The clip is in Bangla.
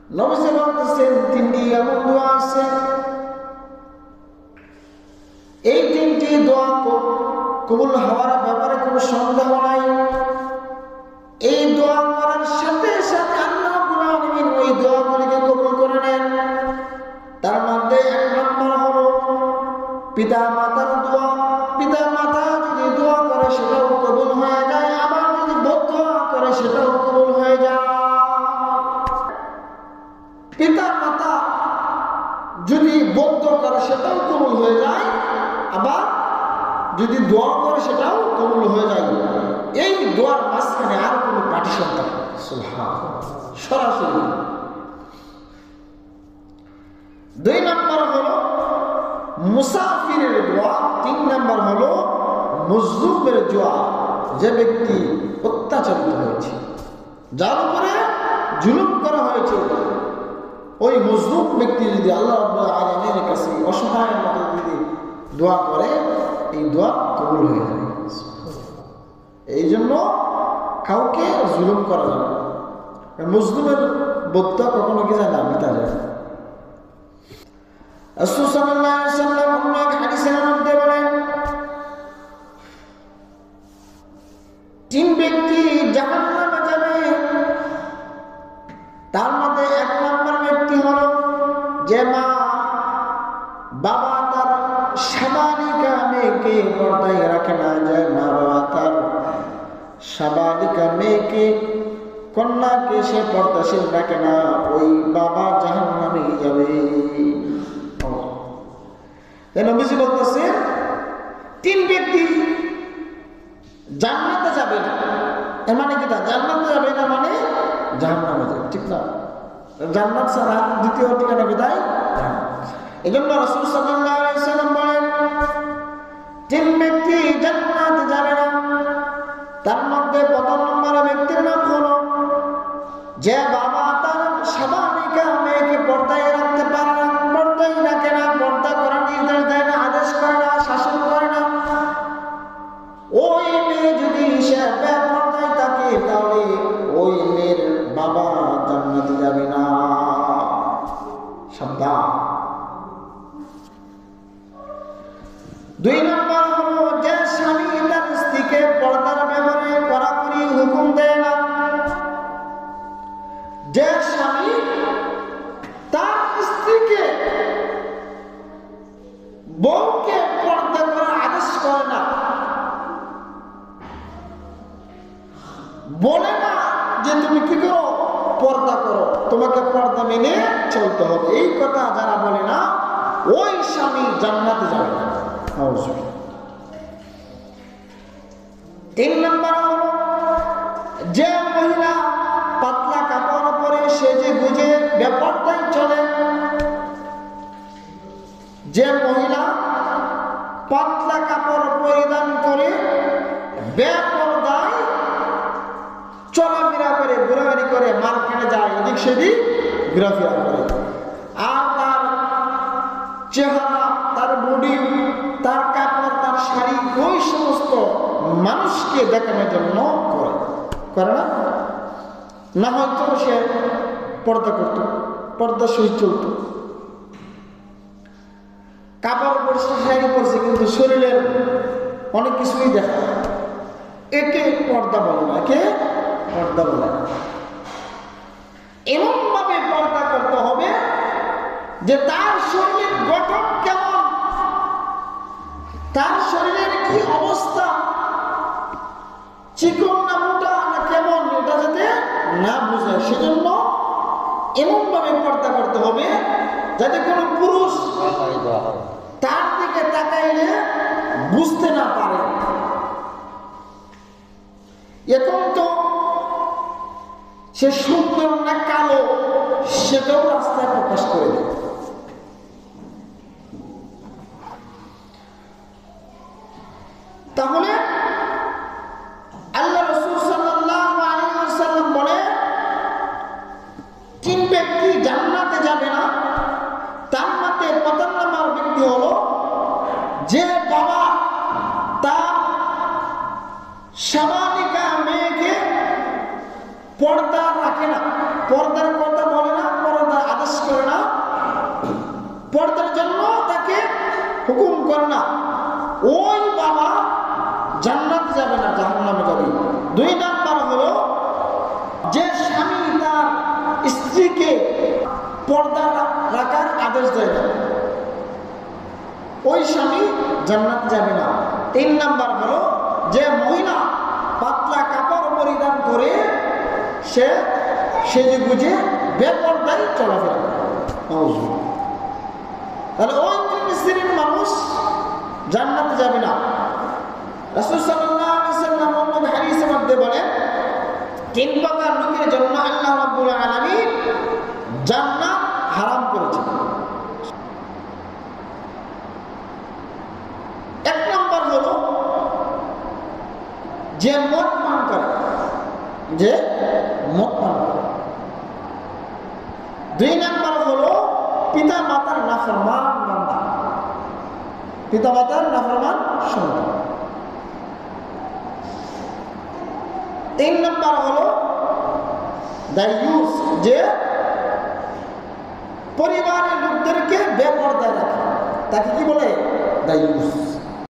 নবী বলতেছেন তিনটি এমন দোয়া আছে, এই তিনটি দোয়া কবুল হওয়ার ব্যাপারে কোনো সন্দেহ নাই। এই দোয়া করার সাথে সাথে আল্লাহ রাব্বুল আলামিন ওই দোয়াগুলিকে কবুল করে নেন। তার মধ্যে এক নম্বর হলো পিতা মাতার দোয়া। পিতা মাতা যদি দোয়া করে সেটাও কবুল হয়ে যায়, আবার যদি বদদোয়া করে সেটাও কবুল হয়ে যায়। পিতা মাতা যদি বদদোয়া করে সেটাও কবুল হয়ে যায়, আবার যদি দোয়া করে সেটাও কবুল হয়ে যায়। এই দোয়ার মাঝখানে আর কোনো পার্টিশন থাকে না, সরাসরি। 2 নম্বর হলো মুসাফিরের দোয়া। 3 নম্বর হলো মজলুমের দোয়া, যে ব্যক্তি অত্যাচারিত হয়েছে, যার উপরে জুলুম করা হয়েছে, ওই মজলুম ব্যক্তি যদি আল্লাহ রাব্বুল আলামিনের কাছে অসহায়ের মতো যদি দোয়া করে, এই দোয়া কবুল হয়ে যায়। এই জন্য কাউকে জুলুম করা যাবে না। মজলুমের বদদোয়া কখনো কি যায় না, বিতা যায়। রাসূল সাল্লাল্লাহু আলাইহি ওয়াসাল্লাম অন্য এক হাদিসের মধ্যে বলেন, 3 ব্যক্তি জাহান্নামে যাবে। তার মধ্যে 1 নম্বর ব্যক্তি হলো যে মা বাবা তার সাবালিকা মেয়েকে পর্দায় রাখে না, যে মা বাবা তার সাবালিকা মেয়েকে কন্যাকে সে পর্দাশীল রাখে না, ওই বাবা জাহান্নামে যাবে। নবীজি বলতেছেন 3 ব্যক্তি জান্নাতে যাবে না। এর মানে কি? জান্নাতে যাবে না মানে জাহান্নামে যাবে, ঠিক না? জান্নাত ছাড়া দ্বিতীয় ঠিকানা বিদায়। এই জন্য রাসূল সাল্লাল্লাহু আলাইহি ওয়াসাল্লাম বলেন 3 ব্যক্তি জান্নাতে যাবে না। তার মধ্যে 1 নম্বর ব্যক্তির নাম হলো যে বাবা তার সাবালিকা মেয়েকে পর্দায় রাখতে পারে না, পর্দায় রাখে না, পর্দা করার নির্দেশ দেয় না, আদেশ করে না, শাসন করে না। ওই মেয়ে যদি সে বেপর্দায় থাকে, তাহলে ওই মেয়ের বাবা জান্নাতে যাবে না। সাবধান। 2 নম্বর হলো যে স্বামী তার স্ত্রীকে পর্দার ব্যাপারে কড়াকড়ি হুকুম দেয় না। যে স্বামী তার স্ত্রীকে বউকে পর্দা করার আদেশ করে না, বলে না যে তুমি কি করো, পর্দা করো, তোমাকে পর্দা মেনে চলতে হবে, এই কথা যারা বলে না, ওই স্বামী জান্নাতে যাবে না। 3 নম্বর হলো যে মহিলা পাতলা কাপড় পরে সেজে গুজে বেপরদায় চলে। যে মহিলা পাতলা কাপড় পরিধান করে বেপরদায় চলাফেরা করে, ঘোরাঘুরি করে, মার্কেটে যায়, এদিক সেদিক ঘোরাফেরা করে, আর তার চেহারা, তার বডি, তার কাপড়, তার শাড়ি ওই সমস্ত মানুষকে দেখানোর জন্য করে না, না হয়তো সে পর্দা করত, পর্দা সহিত চলত, কাপড় পরছে, শাড়ি পরছে, কিন্তু শরীরের অনেক কিছুই দেখা, একে পর্দা বলে না, একে পর্দা বলে না। এমন ভাবে পর্দা করতে হবে যে তার শরীরের গঠন কেমন, তার শরীরের কি অবস্থা, চিকন না মোটা না কেমন, এটা যাতে না বুঝে, সেজন্য এমন ভাবে পর্দা করতে হবে যাতে কোনো পুরুষ তার দিকে তাকাইলে বুঝতে না পারে। এখন তো সে সুন্দর না কালো সেটাও রাস্তায় প্রকাশ করে দেয়। তাহলে আল্লাহ রাসূল সাল্লাল্লাহু আলাইহি ওয়াসাল্লাম বলে 3 ব্যক্তি জান্নাতে যাবে না। তার মধ্যে 1 নম্বর ব্যক্তি হলো যে বাবা তার সাবালিকা মেয়েকে পর্দা রাখে না, পর্দার কথা বলে না, হুকুম করে না, ওই বাবা জান্নাত যাবে না, জাহান্নামে যাবে। 2 নাম্বার হলো যে স্বামী তার স্ত্রীকে পর্দা রাখার আদেশ দেয় না, ওই স্বামী জান্নাত যাবে না। 3 নাম্বার হলো যে মহিলা পাতলা কাপড় পরিধান করে সে সেজে গুজে বেপরদায় চলাফেরা করে, তাহলে ওই 3 শ্রেণীর মানুষ জান্নাতে যাবে না। রাসূল সাল্লাল্লাহু আলাইহি ওয়াসাল্লাম অন্য হাদিসের মধ্যে বলেন 3 প্রকার লোকের জন্য আল্লাহ রাব্বুল আলামিন জান্নাত হারাম করেছেন। 1 নাম্বার হলো যে মদ পান করে, যে মদ পান করে। 2 নাম্বার হলো পিতা মাতার নাফরমান বান্দা, পিতা মাতার নাফরমান সন্তান। 3 নাম্বার হলো দায়ুস, যে পরিবারের লোকদেরকে বেপরদায় রাখে, তাকে কি বলে? দায়ুস।